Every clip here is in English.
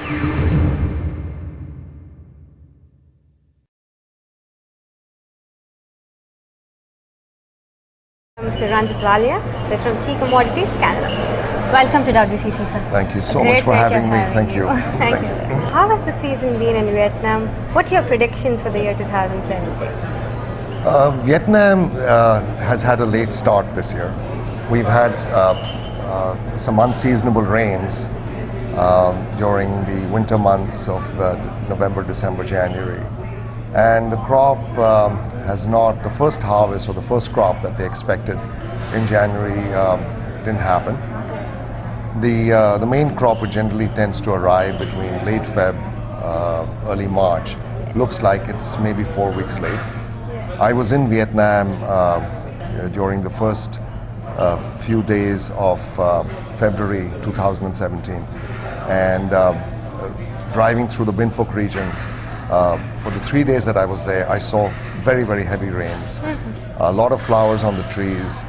Mr. Ranjeet Wallia, based from Chi Commodities, Canada. Welcome to WCC, sir. Thank you so much for having me. Thank you. Thank you. How has the season been in Vietnam? What are your predictions for the year 2017? Vietnam has had a late start this year. We've had some unseasonable rains during the winter months of November, December, January. And the crop has not, the first harvest or the first crop that they expected in January didn't happen. The main crop, which generally tends to arrive between late Feb, early March, looks like it's maybe 4 weeks late. I was in Vietnam during the first few days of February 2017, and driving through the Binh Phuc region. For the 3 days that I was there, I saw very, very heavy rains, a lot of flowers on the trees,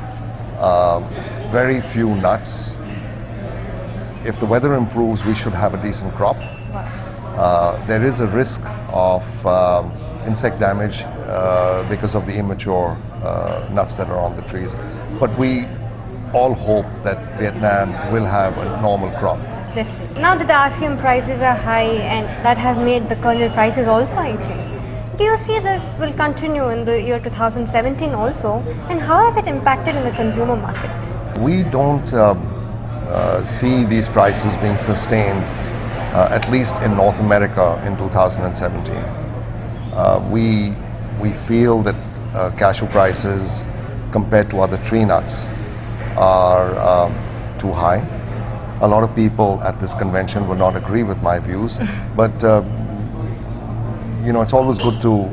very few nuts. If the weather improves, we should have a decent crop. There is a risk of insect damage because of the immature nuts that are on the trees. But we all hope that Vietnam will have a normal crop. Now that the RCM prices are high and that has made the kernel prices also increase, do you see this will continue in the year 2017 also? And how has it impacted in the consumer market? We don't see these prices being sustained, at least in North America in 2017. We feel that cashew prices compared to other tree nuts are too high. A lot of people at this convention will not agree with my views, but you know, it's always good to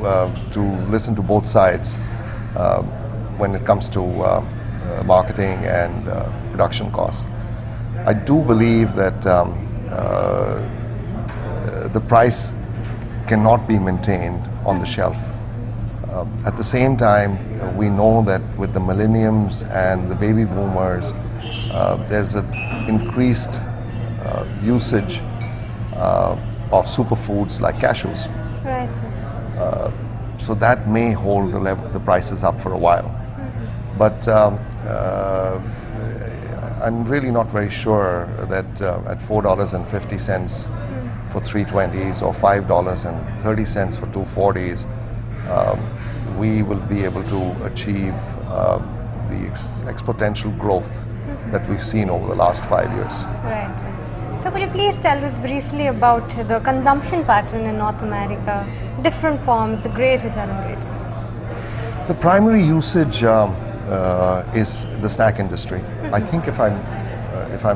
listen to both sides when it comes to marketing and production costs. I do believe that the price cannot be maintained on the shelf. At the same time, we know that with the millenniums and the baby boomers, there's an increased usage of superfoods like cashews. Right. So that may hold the prices up for a while. But I'm really not very sure that at $4.50 for 320s or $5.30 for 240s, we will be able to achieve the exponential growth that we've seen over the last 5 years. Right. So could you please tell us briefly about the consumption pattern in North America, different forms, the grades which are innovative? The primary usage is the snack industry. I think if I'm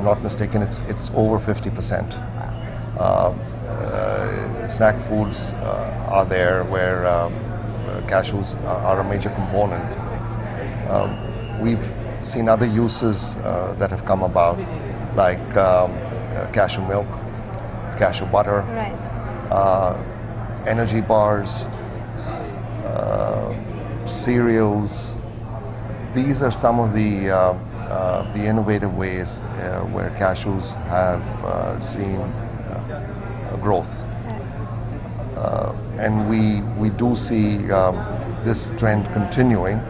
not mistaken, it's over 50%. Snack foods are there where cashews are a major component. We've seen other uses that have come about, like cashew milk, cashew butter, Right. Energy bars, cereals. These are some of the innovative ways where cashews have seen growth. And we do see this trend continuing,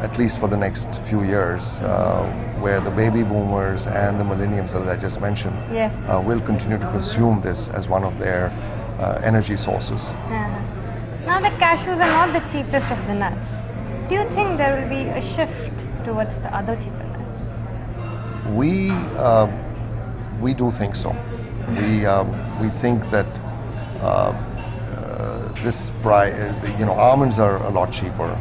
at least for the next few years, where the baby boomers and the millenniums, as I just mentioned, Yes. will continue to consume this as one of their energy sources. Now that cashews are not the cheapest of the nuts, do you think there will be a shift towards the other cheaper nuts? We do think so. We think that this price, almonds are a lot cheaper.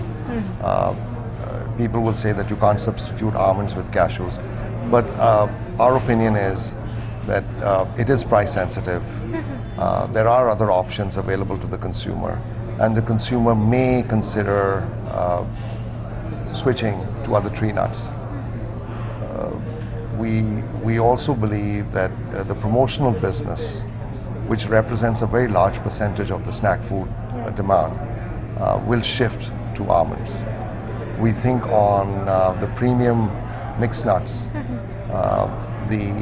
People will say that you can't substitute almonds with cashews, but our opinion is that it is price sensitive. There are other options available to the consumer, and the consumer may consider switching to other tree nuts. We also believe that the promotional business, which represents a very large percentage of the snack food demand, will shift to almonds. We think on the premium mixed nuts, the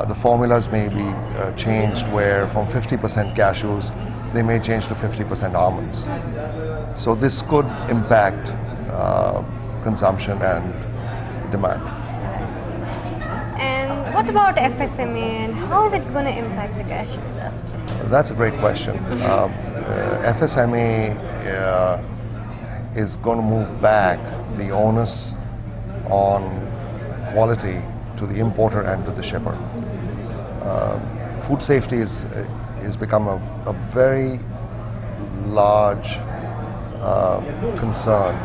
the formulas may be changed where from 50% cashews, they may change to 50% almonds. So this could impact consumption and demand. And what about FSMA and how is it going to impact the cashew industry? That's a great question. FSMA is going to move back the onus on quality to the importer and to the shipper. Food safety is become a very large concern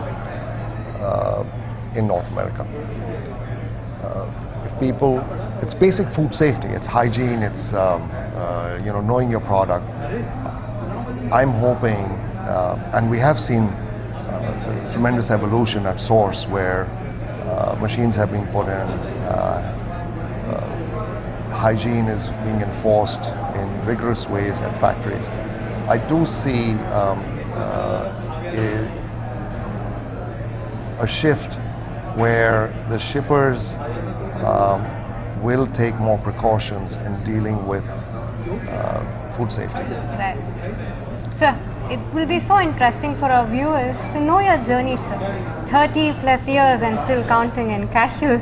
in North America. If people, it's basic food safety, it's hygiene, it's knowing your product. I'm hoping, and we have seen tremendous evolution at source where machines have been put in, hygiene is being enforced in rigorous ways at factories. I do see a shift where the shippers will take more precautions in dealing with food safety. Right. Sir, it will be so interesting for our viewers to know your journey, sir. 30 plus years and still counting in cashews.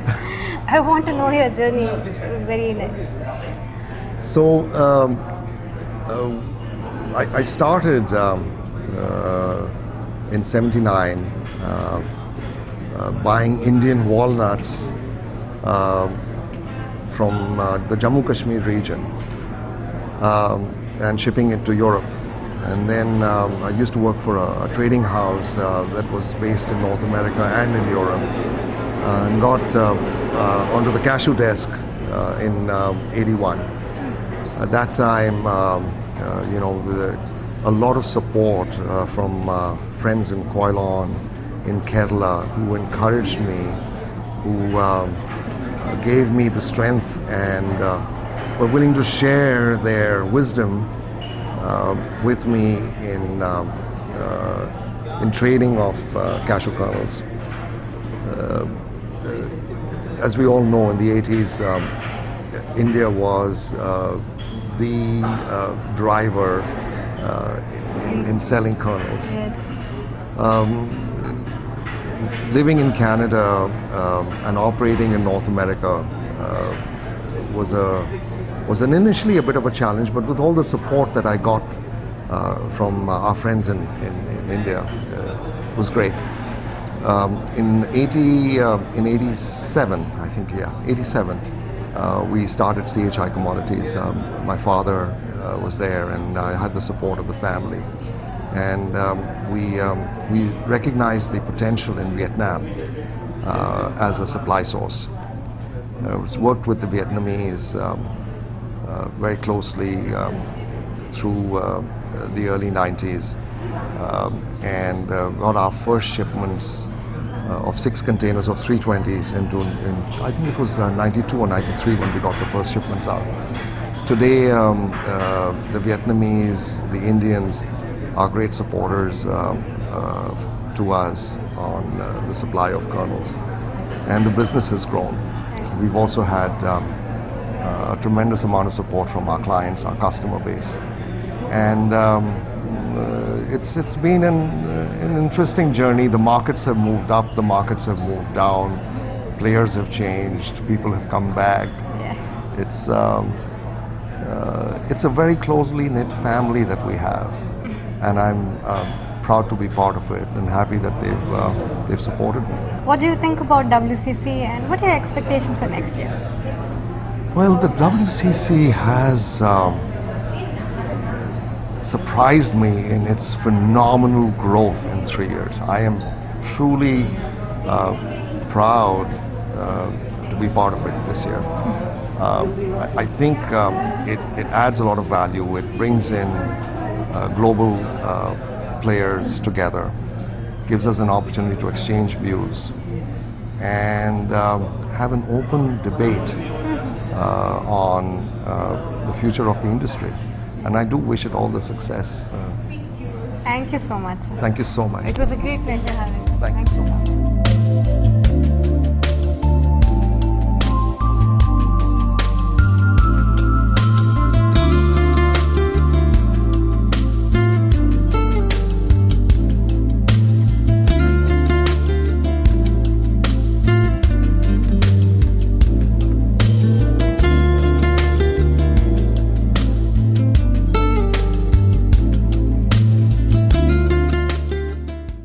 I want to know your journey very nice. So I started in '79 buying Indian walnuts from the Jammu Kashmir region and shipping it to Europe. And then I used to work for a trading house that was based in North America and in Europe, and got onto the cashew desk in '81. At that time, with a lot of support from friends in Koilon, in Kerala, who encouraged me, who gave me the strength and were willing to share their wisdom with me in trading of cashew kernels. As we all know, in the 80s, India was the driver in selling kernels. Living in Canada and operating in North America was initially a bit of a challenge, but with all the support that I got from our friends in India, was great. In 87, I think, 87, we started CHI Commodities. My father was there, and I had the support of the family. And we recognized the potential in Vietnam as a supply source. I worked with the Vietnamese very closely through the early 90s and got our first shipments of 6 containers of 320s I think it was 92 or 93 when we got the first shipments out. Today, the Vietnamese, the Indians are great supporters to us on the supply of kernels, and the business has grown. We've also had a tremendous amount of support from our clients, our customer base, and it's been an interesting journey. The markets have moved up, the markets have moved down, players have changed, people have come back. Yeah. It's a very closely knit family that we have, and I'm proud to be part of it and happy that they've supported me. What do you think about WCC and what are your expectations for next year? Well, the WCC has surprised me in its phenomenal growth in 3 years. I am truly proud to be part of it this year. I think it adds a lot of value. It brings in global players together, gives us an opportunity to exchange views and have an open debate on the future of the industry. And I do wish it all the success. Thank you so much. Thank you so much. It was a great pleasure having you. Thank you so much.